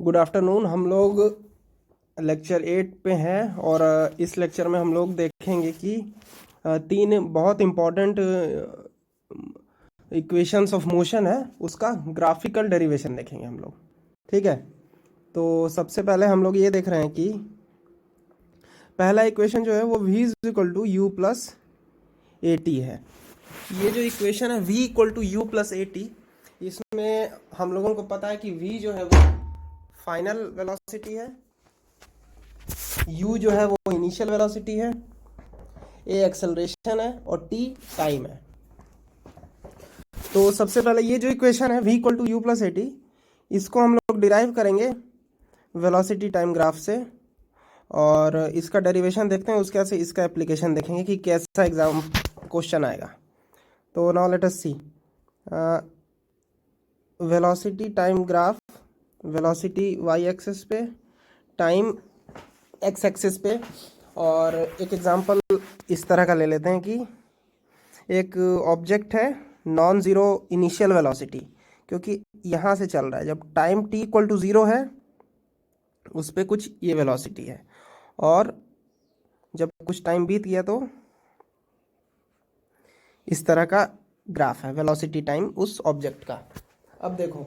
Good afternoon. हम लोग lecture 8 पे हैं और इस लेक्चर में हम लोग देखेंगे कि तीन बहुत इम्पॉर्टेंट इक्वेशंस ऑफ मोशन है, उसका ग्राफिकल डेरिवेशन देखेंगे हम लोग। ठीक है, तो सबसे पहले हम लोग ये देख रहे हैं कि पहला इक्वेशन जो है वो v is equal to U plus A T है। ये जो इक्वेशन है v equal to U plus A T, इसमें हम लोगों को पता है कि v जो है वो फाइनल वेलोसिटी है, u जो है वो इनिशियल वेलोसिटी है, a एक्सेलरेशन है और t टाइम है। तो सबसे पहले ये जो इक्वेशन है v equal to U plus A T, इसको हम लोग डिराइव करेंगे वेलोसिटी टाइम ग्राफ से और इसका डेरिवेशन देखते हैं, उसके से इसका एप्लीकेशन देखेंगे कि कैसा एग्जाम क्वेश्चन आएगा। तो now let us see velocity time graph, velocity Y axis पे, टाइम एक्स एक्सिस पे। और एक एग्जांपल इस तरह का ले लेते हैं कि एक ऑब्जेक्ट है नॉन ज़ीरो इनिशियल वेलोसिटी, क्योंकि यहाँ से चल रहा है, जब time t equal to zero है उस पर कुछ ये वेलोसिटी है, और जब कुछ टाइम बीत गया तो इस तरह का ग्राफ है वेलोसिटी टाइम उस ऑब्जेक्ट का। अब देखो,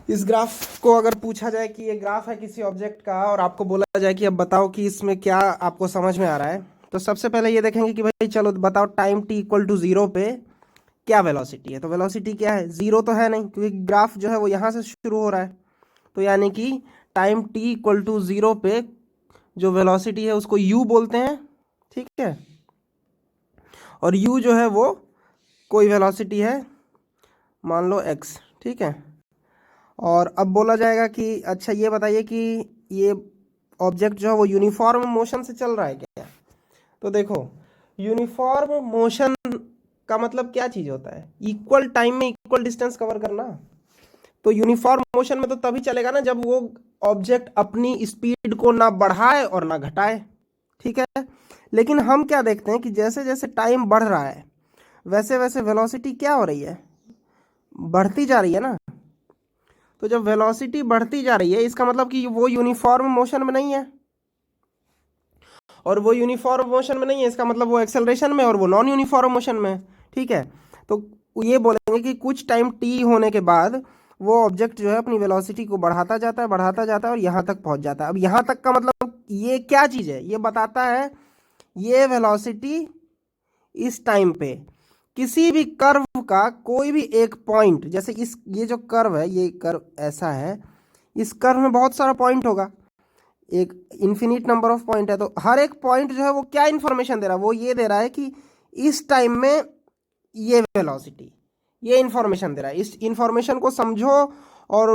इस ग्राफ को अगर पूछा जाए कि ये ग्राफ है किसी ऑब्जेक्ट का और आपको बोला जाए कि अब बताओ कि इसमें क्या आपको समझ में आ रहा है, तो सबसे पहले ये देखेंगे कि भाई चलो बताओ time t equal to zero पे क्या वेलोसिटी है। तो वेलोसिटी क्या है, ज़ीरो तो है नहीं, क्योंकि ग्राफ जो है वो यहाँ से शुरू हो रहा है। तो यानी कि time t equal to zero पे जो वेलोसिटी है उसको u बोलते हैं, ठीक है। और u जो है वो कोई वेलोसिटी है, मान लो x, ठीक है। और अब बोला जाएगा कि अच्छा ये बताइए कि ये ऑब्जेक्ट जो है वो यूनिफॉर्म मोशन से चल रहा है क्या। तो देखो, यूनिफॉर्म मोशन का मतलब क्या चीज़ होता है, इक्वल टाइम में इक्वल डिस्टेंस कवर करना। तो यूनिफॉर्म मोशन में तो तभी चलेगा ना जब वो ऑब्जेक्ट अपनी स्पीड को ना बढ़ाए और ना घटाए, ठीक है। लेकिन हम क्या देखते हैं कि जैसे जैसे टाइम बढ़ रहा है वैसे वैसे वेलोसिटी क्या हो रही है, बढ़ती जा रही है ना। तो जब वेलोसिटी बढ़ती जा रही है इसका मतलब कि वो यूनिफॉर्म मोशन में नहीं है, और वो यूनिफॉर्म मोशन में नहीं है इसका मतलब वो एक्सेलरेशन में और वो नॉन यूनिफॉर्म मोशन में, ठीक है। तो ये बोलेंगे कि कुछ टाइम t होने के बाद वो ऑब्जेक्ट जो है अपनी वेलोसिटी को बढ़ाता जाता है और यहाँ तक पहुँच जाता है। अब यहाँ तक का मतलब ये क्या चीज़ है, ये बताता है ये वेलोसिटी इस टाइम पे किसी भी कर्व का कोई भी एक पॉइंट, जैसे इस ये जो कर्व है, ये कर्व ऐसा है, इस कर्व में बहुत सारा पॉइंट होगा, एक इन्फिनिट नंबर ऑफ पॉइंट है। तो हर एक पॉइंट जो है वो क्या इन्फॉर्मेशन दे रहा है, वो ये दे रहा है कि इस टाइम में ये वेलोसिटी, ये इन्फॉर्मेशन दे रहा है। इस इन्फॉर्मेशन को समझो और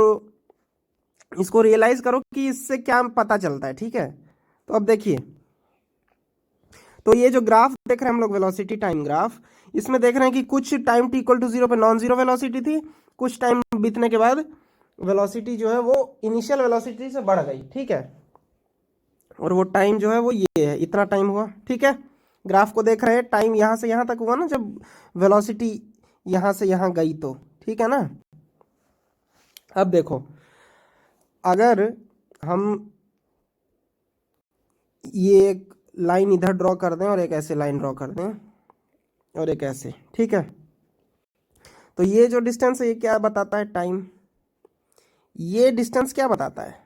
इसको रियलाइज करो कि इससे क्या पता चलता है, ठीक है। तो अब देखिए, तो ये जो ग्राफ देख रहे हैं हम लोग वेलोसिटी टाइम ग्राफ, इसमें देख रहे हैं कि कुछ time t equal to zero पे नॉन ज़ीरो वेलोसिटी थी, कुछ टाइम बीतने के बाद वेलोसिटी जो है वो इनिशियल वेलोसिटी से बढ़ गई, ठीक है। और वो टाइम जो है वो ये है, इतना टाइम हुआ, ठीक है। ग्राफ को देख रहे हैं, टाइम यहाँ से यहाँ तक हुआ ना जब वेलोसिटी यहाँ से यहाँ गई, तो ठीक है ना। अब देखो, अगर हम ये एक लाइन इधर ड्रॉ कर दें और एक ऐसे लाइन ड्रॉ कर दें और एक ऐसे, ठीक है। तो ये जो डिस्टेंस है ये क्या बताता है, टाइम। ये डिस्टेंस क्या बताता है,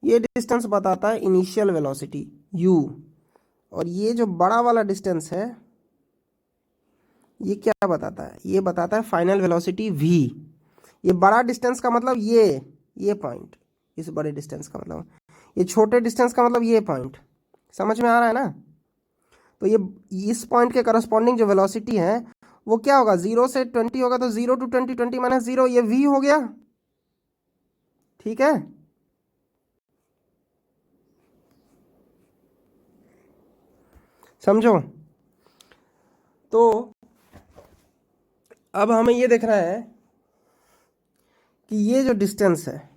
ये डिस्टेंस बताता है इनिशियल वेलोसिटी u। और ये जो बड़ा वाला डिस्टेंस है ये क्या बताता है, ये बताता है फाइनल वेलोसिटी v। ये बड़ा डिस्टेंस का मतलब ये पॉइंट, इस बड़े डिस्टेंस का मतलब, ये छोटे डिस्टेंस का मतलब ये पॉइंट। समझ में आ रहा है ना। तो ये इस पॉइंट के करस्पॉन्डिंग जो वेलोसिटी है वो क्या होगा, 0 से 20 होगा, तो 0 to 20, 20 माइनस 0, ये v हो गया, ठीक है। समझो। तो अब हमें ये देखना है कि ये जो डिस्टेंस है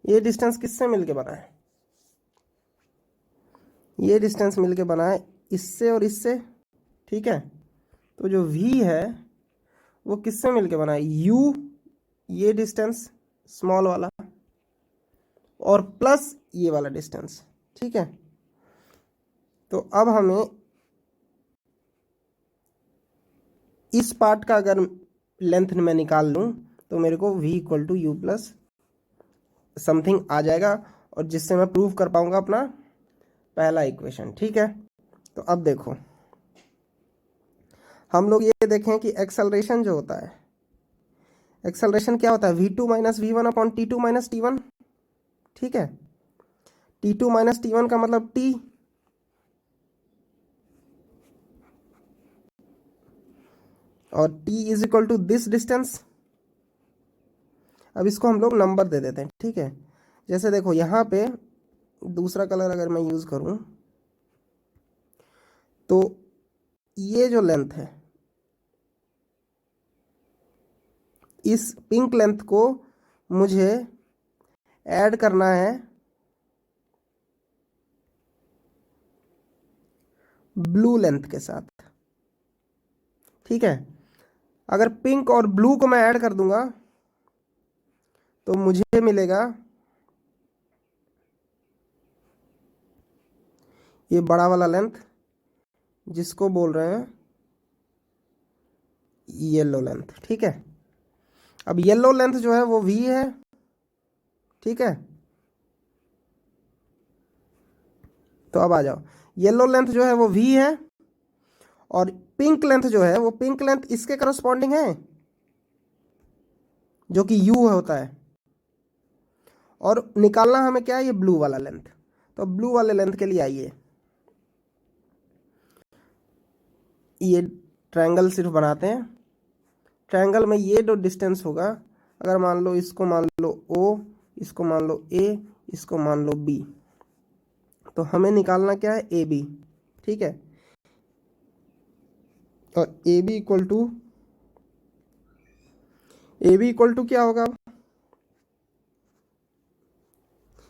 ये डिस्टेंस किससे मिलके बना है, ये डिस्टेंस मिलके बना है इससे और इससे, ठीक है। तो जो v है वो किससे मिलके बना है, u ये डिस्टेंस स्मॉल वाला और प्लस ये वाला डिस्टेंस, ठीक है। तो अब हमें इस पार्ट का अगर लेंथ मैं निकाल लूँ तो मेरे को v equal to U plus something आ जाएगा, और जिससे मैं प्रूव कर पाऊंगा अपना पहला इक्वेशन, ठीक है। तो अब देखो हम लोग ये देखें कि एक्सेलरेशन जो होता है, एक्सेलरेशन क्या होता है, v2 minus V one upon T two minus T one, ठीक है। t2 माइनस टी वन का मतलब t, और t is equal to this distance. अब इसको हम लोग नंबर दे देते हैं, ठीक है। जैसे देखो यहाँ पे दूसरा कलर अगर मैं यूज़ करूँ तो ये जो लेंथ है, इस पिंक लेंथ को मुझे ऐड करना है ब्लू लेंथ के साथ, ठीक है। अगर पिंक और ब्लू को मैं ऐड कर दूंगा तो मुझे मिलेगा ये बड़ा वाला लेंथ, जिसको बोल रहे हैं येलो लेंथ, ठीक है। अब येलो लेंथ जो है वो v है, ठीक है। तो अब आ जाओ, येलो लेंथ जो है वो v है, और पिंक लेंथ जो है वो पिंक लेंथ इसके करस्पॉन्डिंग है जो कि u होता है, और निकालना हमें क्या है, ये ब्लू वाला लेंथ। तो ब्लू वाले लेंथ के लिए आइए, ये ट्रायंगल सिर्फ बनाते हैं। ट्रायंगल में ये जो डिस्टेंस होगा, अगर मान लो इसको मान लो o, इसको मान लो a, इसको मान लो b, तो हमें निकालना क्या है, ab, ठीक है। और ab इक्वल टू क्या होगा,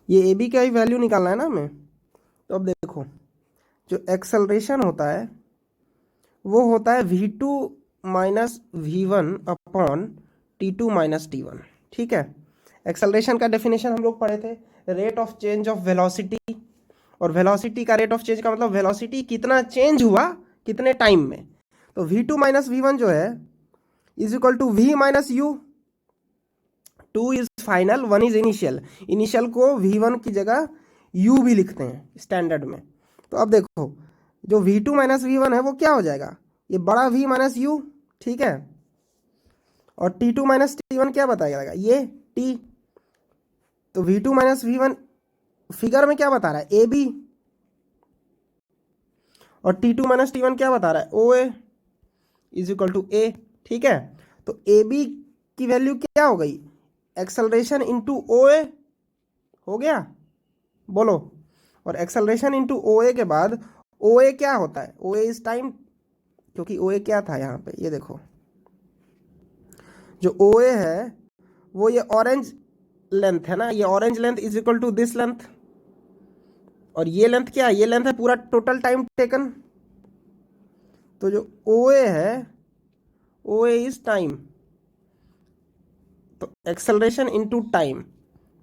ये ab का ही वैल्यू निकालना है ना हमें। तो अब देखो जो एक्सेलरेशन होता है वो होता है v2 minus V one upon t2 minus t1, ठीक है। एक्सेलरेशन का डेफिनेशन हम लोग पढ़े थे, rate of change of velocity, और वेलोसिटी का रेट ऑफ चेंज का मतलब वेलोसिटी कितना चेंज हुआ कितने टाइम में। तो v2 माइनस वी वन जो है is equal to v minus U, 2 is final, 1 is initial. Initial को v1 की जगह u भी लिखते हैं स्टैंडर्ड में। तो अब देखो जो v2 माइनस वी वन है वो क्या हो जाएगा, ये बड़ा v माइनस यू, ठीक है। और t2 माइनस t1 क्या बताएगा, ये t। तो v2 minus V one figure में क्या बता रहा है, ab, और t2 माइनस t1 क्या बता रहा है, oa is equal to a, ठीक है। तो ab की वैल्यू क्या हो गई, एक्सेलरेशन इंटू oa हो गया, बोलो। और एक्सेलरेशन इंटू oa के बाद oa क्या होता है, oa इज टाइम, क्योंकि oa क्या था यहाँ पे, ये देखो जो oa है वो ये ऑरेंज लेंथ है ना, ये orange length is equal to this length, और ये लेंथ क्या है, ये लेंथ है पूरा टोटल टाइम टेकन। तो जो oa है, oa इज टाइम, तो एक्सेलरेशन इनटू टाइम,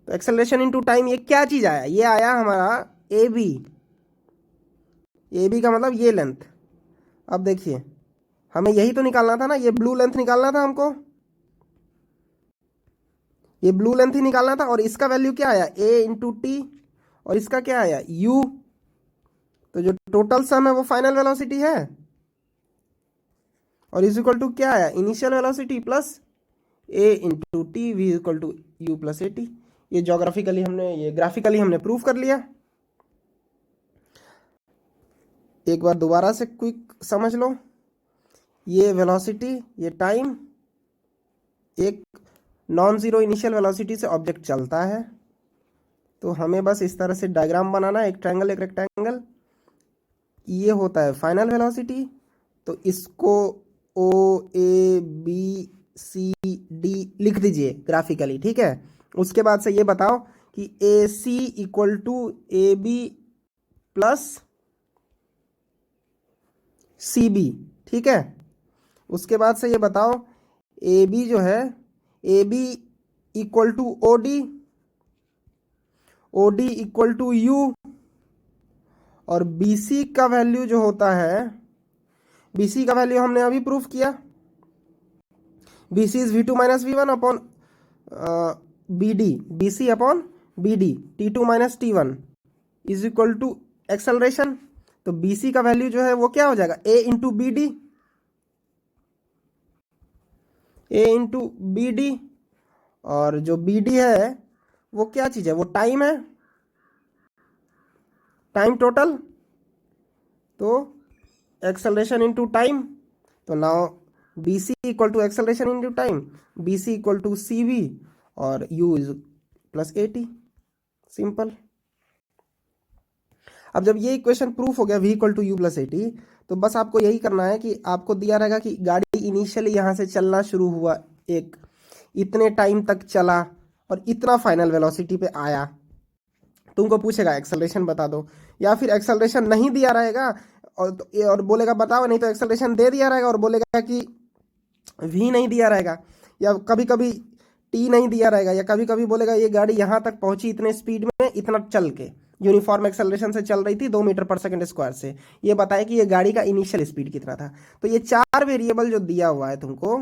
तो एक्सेलरेशन इनटू टाइम ये क्या चीज आया, ये आया हमारा ए बी, ए बी का मतलब ये लेंथ। अब देखिए हमें यही तो निकालना था ना, ये ब्लू लेंथ निकालना था हमको, ये ब्लू लेंथ ही निकालना था, और इसका वैल्यू क्या आया, ए इंटू टी, और इसका क्या आया, यू। तो जो टोटल सम है वो फाइनल वेलोसिटी है, और इज इक्वल टू क्या आया, initial velocity plus A into T, V equal to U plus A T. ये जोग्राफिकली हमने, ये ग्राफिकली हमने प्रूव कर लिया। एक बार दोबारा से क्विक समझ लो, ये वेलोसिटी, ये टाइम, एक नॉन जीरो इनिशियल वेलोसिटी से ऑब्जेक्ट चलता है। तो हमें बस इस तरह से डायग्राम बनाना है, एक ट्रायंगल एक रेक्टेंगल, ये होता है फाइनल वेलोसिटी। तो इसको ओ ए बी सी डी लिख दीजिए ग्राफिकली, ठीक है। उसके बाद से ये बताओ कि A C equal to A B plus C B, ठीक है। उसके बाद से ये बताओ ए बी जो है, A B equal to O D, O D equal to U, और बी सी का वैल्यू जो होता है, बी सी का वैल्यू हमने अभी प्रूफ किया, B C is V two minus V one upon B D, B C upon B D, T two minus T one is equal to acceleration. तो B C का value जो है वो क्या हो जाएगा, A into B D, A into B D, और जो बी डी है वो क्या चीज़ है, वो टाइम है, टाइम टोटल, तो एक्सेलरेशन इंटू टाइम। तो now B C equal to acceleration into time, B C equal to C V, और U is plus A T, simple. अब जब ये इक्वेशन प्रूफ हो गया v equal to U plus A T, तो बस आपको यही करना है कि आपको दिया रहेगा कि गाड़ी इनिशियली यहाँ से चलना शुरू हुआ, एक इतने टाइम तक चला और इतना फाइनल वेलोसिटी पे आया, तुमको पूछेगा एक्सेलरेशन बता दो, या फिर एक्सेलरेशन नहीं दिया रहेगा और बोलेगा बताओ, नहीं तो एक्सेलरेशन दे दिया रहेगा और बोलेगा कि v नहीं दिया रहेगा, या कभी कभी t नहीं दिया रहेगा, या कभी कभी बोलेगा ये गाड़ी यहाँ तक पहुंची इतने स्पीड में, इतना चल के यूनिफॉर्म एक्सेलरेशन से चल रही थी 2 मीटर पर सेकंड स्क्वायर से, ये बताए कि ये गाड़ी का इनिशियल स्पीड कितना था। तो ये 4 वेरिएबल जो दिया हुआ है तुमको,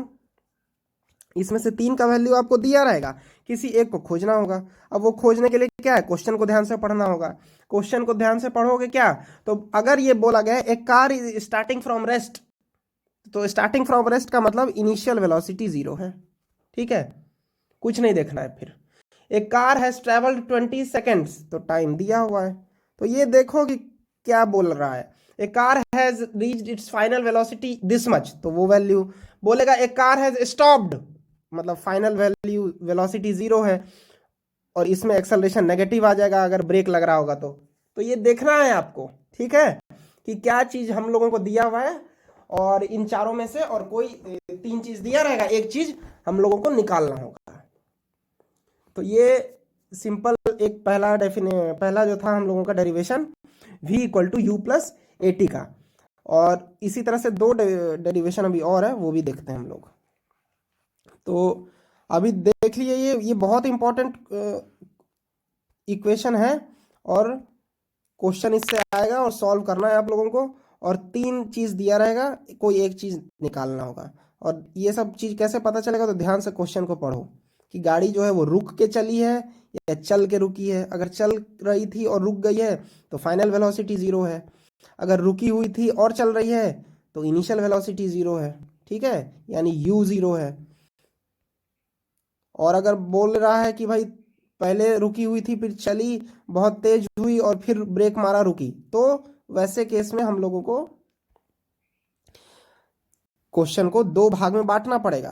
इसमें से 3 का वैल्यू आपको दिया रहेगा, किसी एक को खोजना होगा। अब वो खोजने के लिए क्या है, क्वेश्चन को ध्यान से पढ़ना होगा। क्वेश्चन को ध्यान से पढ़ोगे क्या, तो अगर ये बोला गया a car is starting from rest, तो स्टार्टिंग फ्रॉम रेस्ट का मतलब इनिशियल वेलोसिटी 0 है, ठीक है, कुछ नहीं देखना है। फिर ए कार हैज ट्रेवल्ड 20 सेकेंड्स, तो टाइम दिया हुआ है, तो ये देखो कि क्या बोल रहा है, a car has reached its final velocity this much, तो वो वैल्यू बोलेगा। ए कार हैज स्टॉप्ड, मतलब फाइनल वैल्यू वेलोसिटी 0 है, और इसमें एक्सेलरेशन नेगेटिव आ जाएगा अगर ब्रेक लग रहा होगा तो ये देखना है आपको, ठीक है, कि क्या चीज हम लोगों को दिया हुआ है, और इन चारों में से और कोई 3 चीज दिया रहेगा, एक चीज हम लोगों को निकालना होगा। तो ये सिंपल एक पहला जो था हम लोगों का derivation v equal to U plus A T का, और इसी तरह से 2 डेरिवेशन अभी और है, वो भी देखते हैं हम लोग। तो अभी देख लिए, ये बहुत इंपॉर्टेंट इक्वेशन है, और क्वेश्चन इससे आएगा और सॉल्व करना है आप लोगों को, और 3 चीज दिया रहेगा, कोई एक चीज निकालना होगा। और ये सब चीज कैसे पता चलेगा, तो ध्यान से क्वेश्चन को पढ़ो कि गाड़ी जो है वो रुक के चली है या चल के रुकी है। अगर चल रही थी और रुक गई है तो फाइनल वेलोसिटी 0 है, अगर रुकी हुई थी और चल रही है तो इनिशियल वेलोसिटी 0 है, ठीक है, यानी u 0 है। और अगर बोल रहा है कि भाई पहले रुकी हुई थी, फिर चली, बहुत तेज हुई और फिर ब्रेक मारा, रुकी, तो वैसे केस में हम लोगों को क्वेश्चन को 2 भाग में बांटना पड़ेगा,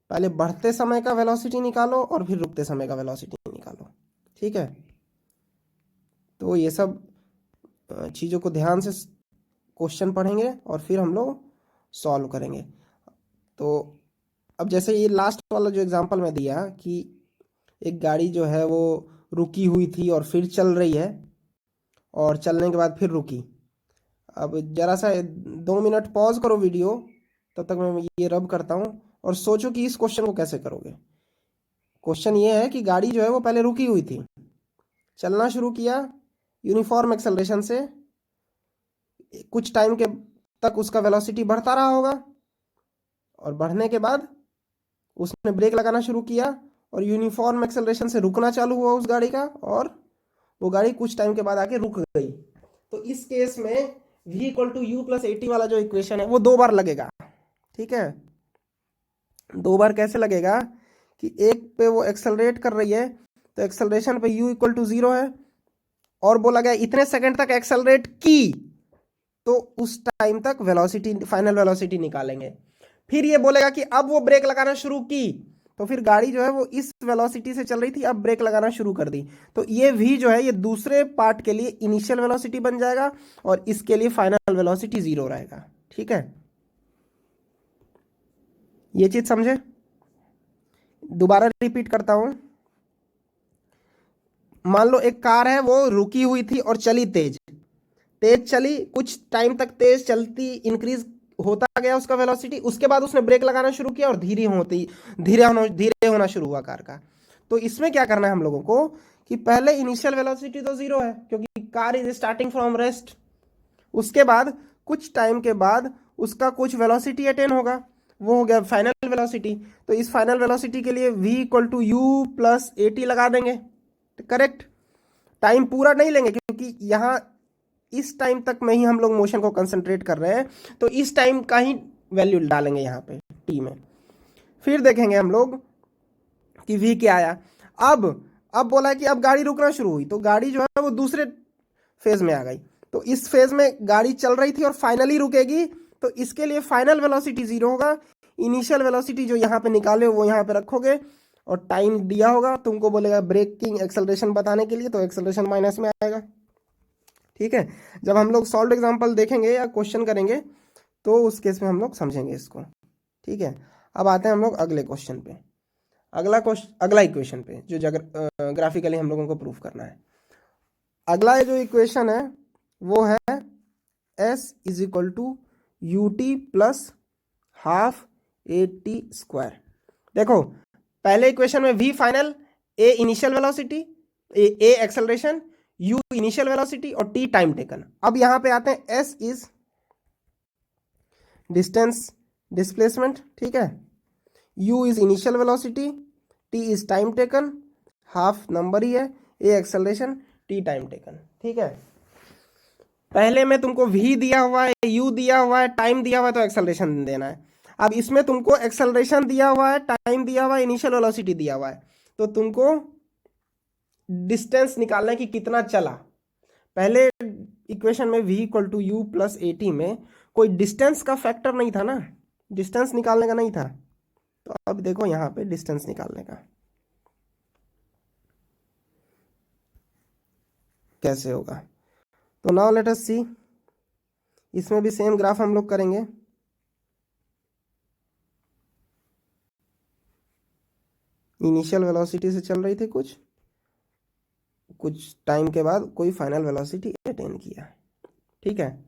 पहले बढ़ते समय का वेलोसिटी निकालो और फिर रुकते समय का वेलोसिटी निकालो, ठीक है। तो ये सब चीज़ों को ध्यान से क्वेश्चन पढ़ेंगे और फिर हम लोग सॉल्व करेंगे। तो अब जैसे ये लास्ट वाला जो एग्जांपल मैं दिया कि एक गाड़ी जो है वो रुकी हुई थी और फिर चल रही है, और चलने के बाद फिर रुकी। अब जरा सा 2 मिनट पॉज करो वीडियो, तब तक मैं ये रब करता हूँ, और सोचो कि इस क्वेश्चन को कैसे करोगे। क्वेश्चन ये है कि गाड़ी जो है वो पहले रुकी हुई थी, चलना शुरू किया यूनिफॉर्म एक्सेलरेशन से, कुछ टाइम के तक उसका वेलोसिटी बढ़ता रहा होगा, और बढ़ने के बाद उसने ब्रेक लगाना शुरू किया और यूनिफॉर्म एक्सेलरेशन से रुकना चालू हुआ उस गाड़ी का, और वो गाड़ी कुछ टाइम के बाद आके रुक गई। तो इस केस में v equal to U plus A T वाला जो इक्वेशन है वो 2 बार लगेगा, ठीक है। 2 बार कैसे लगेगा कि एक पे वो एक्सेलरेट कर रही है, तो एक्सेलरेशन पे u इक्वल टू 0 है, और बोला गया इतने सेकंड तक एक्सेलरेट की, तो उस टाइम तक वेलोसिटी, फाइनल वेलोसिटी निकालेंगे। फिर ये बोलेगा कि अब वो ब्रेक लगाना शुरू की, तो फिर गाड़ी जो है वो इस वेलोसिटी से चल रही थी, अब ब्रेक लगाना शुरू कर दी, तो ये v जो है ये दूसरे पार्ट के लिए इनिशियल वेलोसिटी बन जाएगा, और इसके लिए फाइनल वेलोसिटी 0 रहेगा, ठीक है। ये चीज समझे, दोबारा रिपीट करता हूं। मान लो एक कार है, वो रुकी हुई थी और चली, तेज चली, कुछ टाइम तक तेज चलती, इंक्रीज होता गया उसका वेलोसिटी, उसके बाद उसने ब्रेक लगाना शुरू किया और धीरे होना शुरू हुआ कार का। तो इसमें क्या करना है हम लोगों को कि पहले इनिशियल वेलोसिटी तो जीरो है क्योंकि car is starting from rest, उसके बाद कुछ टाइम के बाद उसका कुछ वेलोसिटी अटेन होगा, वो हो गया फाइनल वेलोसिटी। तो इस फाइनल वेलोसिटी के लिए v equal to U plus A T लगा देंगे, करेक्ट। टाइम पूरा नहीं लेंगे क्योंकि यहाँ इस टाइम तक में ही हम लोग मोशन को कंसंट्रेट कर रहे हैं, तो इस टाइम का ही वैल्यू डालेंगे यहाँ पे टी में। फिर देखेंगे हम लोग कि v क्या आया। अब बोला है कि अब गाड़ी रुकना शुरू हुई, तो गाड़ी जो है वो दूसरे फेज में आ गई। तो इस फेज में गाड़ी चल रही थी और फाइनली रुकेगी, तो इसके लिए फाइनल वेलोसिटी जीरो होगा। इनिशियल वेलोसिटी जो यहाँ पे निकाले वो यहाँ पे रखोगे और टाइम दिया होगा, तुमको बोलेगा ब्रेकिंग एक्सेलरेशन बताने के लिए, तो एक्सेलरेशन माइनस में आएगा। ठीक है, जब हम लोग सॉल्व एग्जाम्पल देखेंगे या क्वेश्चन करेंगे तो उस केस में हम लोग समझेंगे इसको। ठीक है, अब आते हैं हम लोग अगले क्वेश्चन पे, अगला इक्वेशन पे जो ग्राफिकली हम लोगों को प्रूफ करना है। अगला जो इक्वेशन है वो है s is equal to U T plus half A T square. देखो पहले इक्वेशन में v final, a initial velocity, a acceleration, u initial velocity और t टाइम टेकन। अब यहां पे आते हैं s इज डिस्टेंस डिस्प्लेसमेंट, ठीक है, u is initial velocity, t is time taken, half number ही है, a acceleration, t time taken. ठीक है, पहले में तुमको v दिया हुआ है, u दिया हुआ है, टाइम दिया हुआ है, तो एक्सेलरेशन देना है। अब इसमें तुमको एक्सेलरेशन दिया हुआ है, टाइम दिया हुआ है, इनिशियल वेलोसिटी दिया हुआ है, तो तुमको डिस्टेंस निकालना है कि कितना चला। पहले इक्वेशन में v equal to U plus A T में कोई डिस्टेंस का फैक्टर नहीं था ना, डिस्टेंस निकालने का नहीं था। तो अब देखो यहाँ पे डिस्टेंस निकालने का कैसे होगा। तो नाउ लेट अस सी, इसमें भी सेम ग्राफ हम लोग करेंगे। इनिशियल वेलोसिटी से चल रही थी, कुछ टाइम के बाद कोई फाइनल वेलोसिटी अटेन किया। ठीक है,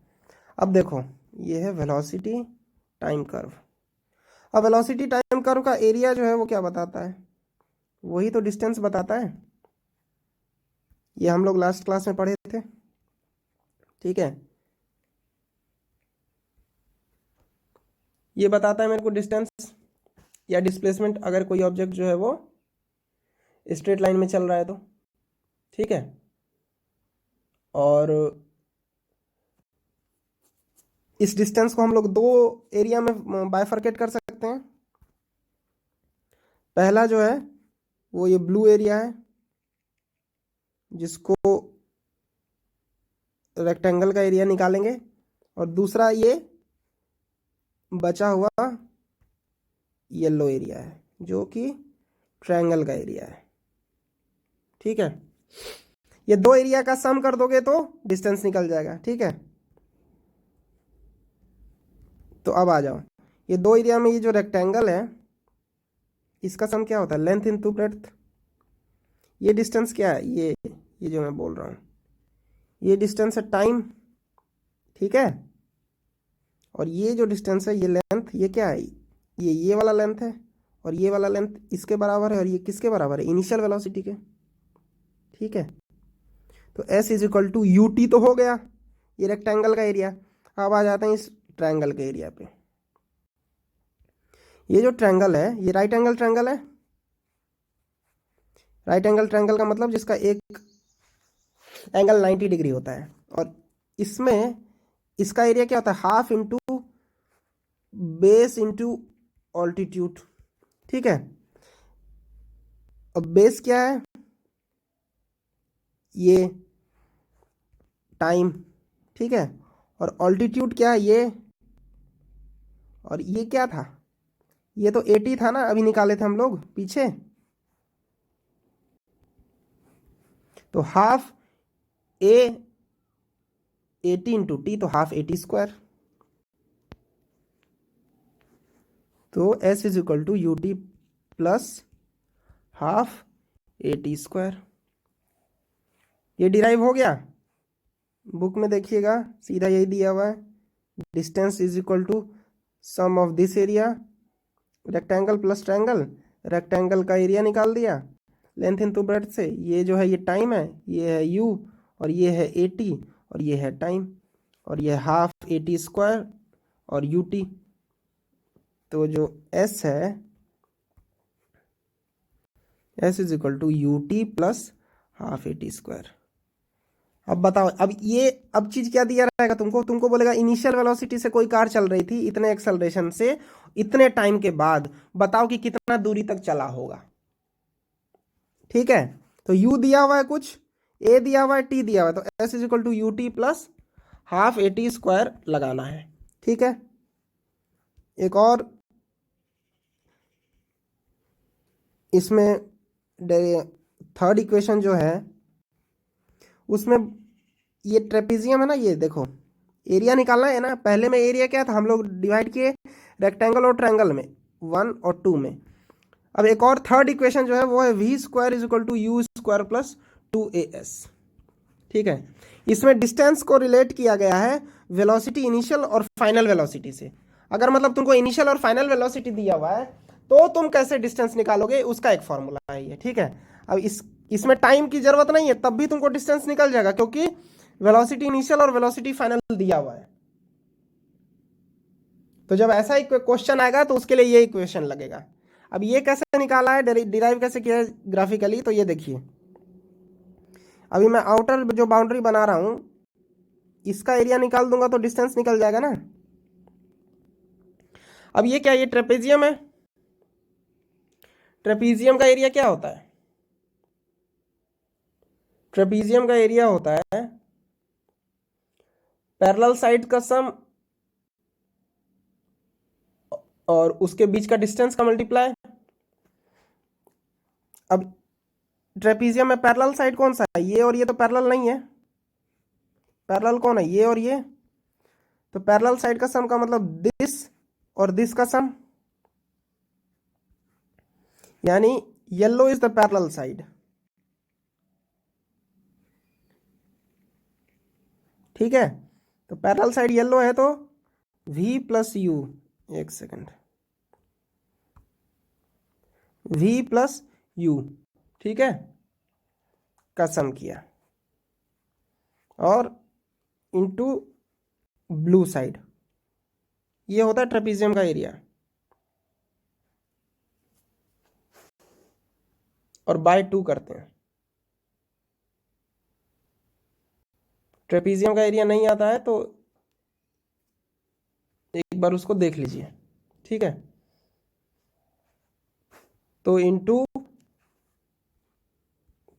अब देखो ये है वेलोसिटी टाइम कर्व। अब वेलोसिटी टाइम कर्व का एरिया जो है वो क्या बताता है, वही तो डिस्टेंस बताता है। ये हम लोग लास्ट क्लास में पढ़े थे। ठीक है, ये बताता है मेरे को डिस्टेंस या डिस्प्लेसमेंट अगर कोई ऑब्जेक्ट जो है वो स्ट्रेट लाइन में चल रहा है तो। ठीक है, और इस डिस्टेंस को हम लोग दो एरिया में बाइफरकेट कर सकते हैं। पहला जो है वो ये ब्लू एरिया है जिसको रेक्टेंगल का एरिया निकालेंगे, और दूसरा ये बचा हुआ येलो एरिया है जो कि ट्रायंगल का एरिया है। ठीक है, ये दो एरिया का सम कर दोगे तो डिस्टेंस निकल जाएगा। ठीक है, तो अब आ जाओ, ये दो एरिया में ये जो रेक्टेंगल है इसका सम क्या होता है, लेंथ इनटू ब्रेड्थ। ये डिस्टेंस क्या है, ये जो मैं बोल रहा हूँ ये डिस्टेंस है टाइम। ठीक है, और ये जो डिस्टेंस है ये लेंथ, ये क्या है, ये वाला लेंथ है, और ये वाला लेंथ इसके बराबर है, और ये किसके बराबर है, इनिशियल वेलोसिटी के। ठीक है, तो s is equal to U T तो हो गया, ये रेक्टेंगल का एरिया। अब आ जाते हैं इस ट्रायंगल के एरिया पे। ये जो ट्रायंगल है ये राइट एंगल ट्रायंगल है। राइट एंगल ट्रायंगल का मतलब जिसका एक एंगल 90 डिग्री होता है, और इसमें इसका एरिया क्या होता है, half into base into altitude. ठीक है, अब बेस क्या है, ये टाइम। ठीक है, और ऑल्टीट्यूड क्या है, ये, और ये क्या था, ये तो 80 था ना, अभी निकाले थे हम लोग पीछे। तो हाफ ए 80 इंटू टी, तो हाफ 80 स्क्वायर। तो s is equal to U T plus half 80 square. ये डिराइव हो गया, बुक में देखिएगा सीधा यही दिया हुआ है, distance is equal to sum of this area, rectangle plus triangle, rectangle का एरिया निकाल दिया, लेंथ इंटू ब्रेड्थ से, ये जो है ये टाइम है, ये है u, और ये है AT, और ये है टाइम, और ये हाफ AT स्क्वायर और UT। तो जो S है, S is equal to UT plus half AT square. अब बताओ, अब चीज क्या दिया रहेगा तुमको बोलेगा इनिशियल वेलोसिटी से कोई कार चल रही थी इतने एक्सेलरेशन से इतने टाइम के बाद, बताओ कि कितना दूरी तक चला होगा। ठीक है, तो u दिया हुआ है कुछ, a दिया हुआ है, t दिया हुआ है, तो s is equal to UT plus half AT square लगाना है। ठीक है, एक और इसमें थर्ड इक्वेशन जो है उसमें ये ट्रेपेजियम है ना, ये देखो एरिया निकालना है ना। पहले में एरिया क्या था, हम लोग डिवाइड किए रेक्टेंगल और ट्रायंगल में, 1 और 2 में। अब एक और थर्ड इक्वेशन जो है वो है v square is equal to U square plus 2as। ठीक है, इसमें डिस्टेंस को रिलेट किया गया है वेलोसिटी इनिशियल और फाइनल वेलोसिटी से। अगर मतलब तुमको इनिशियल और फाइनल वेलोसिटी दिया हुआ है तो तुम कैसे डिस्टेंस निकालोगे, उसका एक फॉर्मूला है ये। ठीक है, अब इसमें टाइम की जरूरत नहीं है, तब भी तुमको डिस्टेंस निकल जाएगा क्योंकि वेलोसिटी इनिशियल और वेलोसिटी फाइनल दिया हुआ है। तो जब ऐसा एक क्वेश्चन आएगा तो उसके लिए ये इक्वेशन लगेगा। अब ये कैसे निकाला है, डिराइव कैसे किया है ग्राफिकली, तो ये देखिए। अभी मैं आउटर जो बाउंड्री बना रहा हूं इसका एरिया निकाल दूंगा तो डिस्टेंस निकल जाएगा ना। अब ये क्या, ये ट्रेपेजियम है। ट्रेपेजियम का एरिया क्या होता है, ट्रेपेजियम का एरिया होता है पैरेलल साइड का सम और उसके बीच का डिस्टेंस का मल्टीप्लाई। अब ट्रेपेजियम में पैरेलल साइड कौन सा है, ये और ये तो पैरेलल नहीं है। पैरेलल कौन है, ये और ये। तो पैरेलल साइड का सम का मतलब दिस और दिस का सम, यानी yellow is the parallel side. ठीक है, तो पैरेलल साइड येलो है तो v प्लस यू, एक सेकंड, v प्लस यू, ठीक है, का सम किया और इनटू ब्लू साइड, ये होता है ट्रेपेजियम का एरिया। और बाय 2 करते हैं। ट्रेपेजियम का एरिया नहीं आता है तो एक बार उसको देख लीजिए। ठीक है, तो इनटू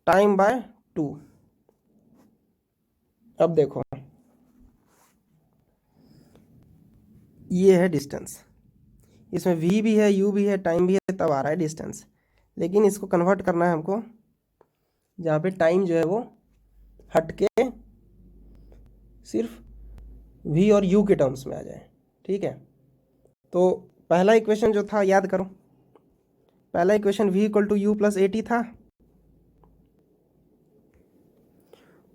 टाइम बाय 2। अब देखो ये है डिस्टेंस, इसमें v भी है, u भी है, टाइम भी है, तब आ रहा है डिस्टेंस। लेकिन इसको कन्वर्ट करना है हमको जहाँ पे टाइम जो है वो हट के सिर्फ v और u के टर्म्स में आ जाए। ठीक है, तो पहला इक्वेशन जो था याद करो, पहला equation v equal to U plus AT था,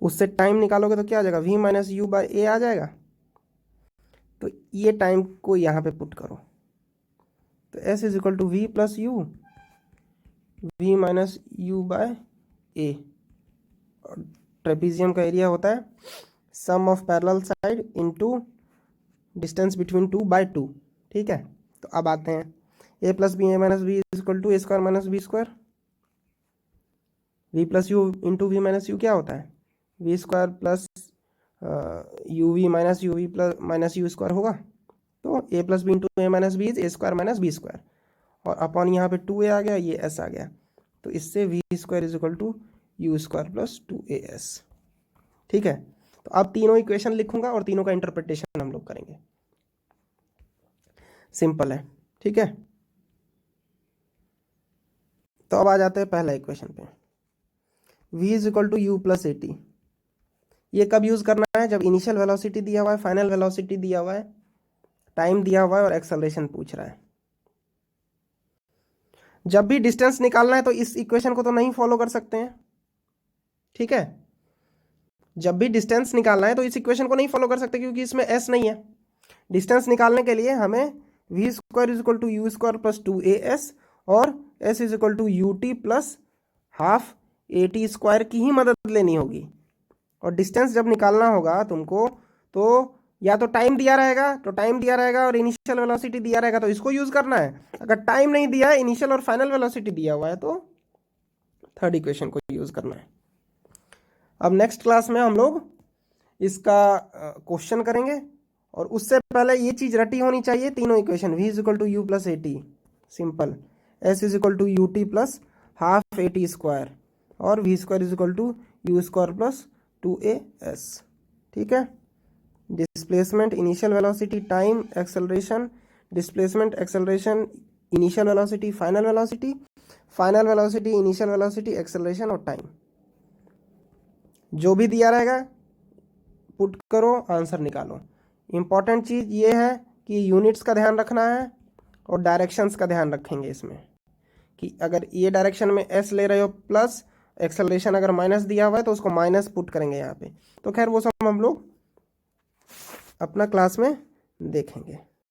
उससे टाइम निकालोगे तो क्या आ जाएगा, v माइनस यू बाई ए आ जाएगा। तो ये टाइम को यहाँ पे पुट करो, तो s is equal to V plus U, V minus U by A. Trapezium का एरिया होता है sum of parallel side into distance between 2 by 2। ठीक है, तो अब आते हैं a plus B A minus B is equal to A square minus B square. V plus U into V minus U क्या होता है, V square plus U V minus U V plus minus you square होगा। तो A plus B into A minus B is A square minus B square, और upon यहाँ पे 2a आ गया, ये s आ गया। तो इससे V square is equal to U square plus 2as। ठीक है, तो अब तीनों इक्वेशन लिखूंगा और तीनों का इंटरप्रिटेशन हम लोग करेंगे। सिंपल है। ठीक है, तो अब आ जाते हैं पहला इक्वेशन पे, v is equal to U plus AT। ये कब यूज करना है, जब इनिशियल वेलोसिटी दिया हुआ है, फाइनल वेलोसिटी दिया हुआ है, टाइम दिया हुआ है और एक्सेलरेशन पूछ रहा है। जब भी डिस्टेंस निकालना है तो इस इक्वेशन को तो नहीं फॉलो कर सकते हैं। ठीक है, जब भी डिस्टेंस निकालना है तो इस इक्वेशन को नहीं फॉलो कर सकते क्योंकि इसमें s नहीं है। डिस्टेंस निकालने के लिए हमें V square is equal to U square plus 2as और s is equal to UT plus half A T square की ही मदद लेनी होगी। और डिस्टेंस जब निकालना होगा तुमको, तो या तो टाइम दिया रहेगा तो टाइम दिया रहेगा और इनिशियल वेलोसिटी दिया रहेगा तो इसको यूज़ करना है। अगर टाइम नहीं दिया है, इनिशियल और फाइनल वेलोसिटी दिया हुआ है, तो थर्ड इक्वेशन को यूज़ करना है। अब नेक्स्ट क्लास में हम लोग इसका क्वेश्चन करेंगे, और उससे पहले ये चीज़ रटी होनी चाहिए, तीनों equation v is equal to U plus A T simple, s is equal to U T plus half A T square, और v square is equal to U square plus 2as। ठीक है, displacement, initial velocity, time, acceleration, displacement, acceleration, initial velocity, final velocity, final velocity, initial velocity, acceleration और time. जो भी दिया रहेगा put करो, answer निकालो। इंपॉर्टेंट चीज़ ये है कि यूनिट्स का ध्यान रखना है और डायरेक्शंस का ध्यान रखेंगे इसमें, कि अगर ये डायरेक्शन में s ले रहे हो प्लस, एक्सेलरेशन अगर माइनस दिया हुआ है तो उसको माइनस पुट करेंगे यहाँ पे। तो खैर वो सब हम लोग अपना क्लास में देखेंगे।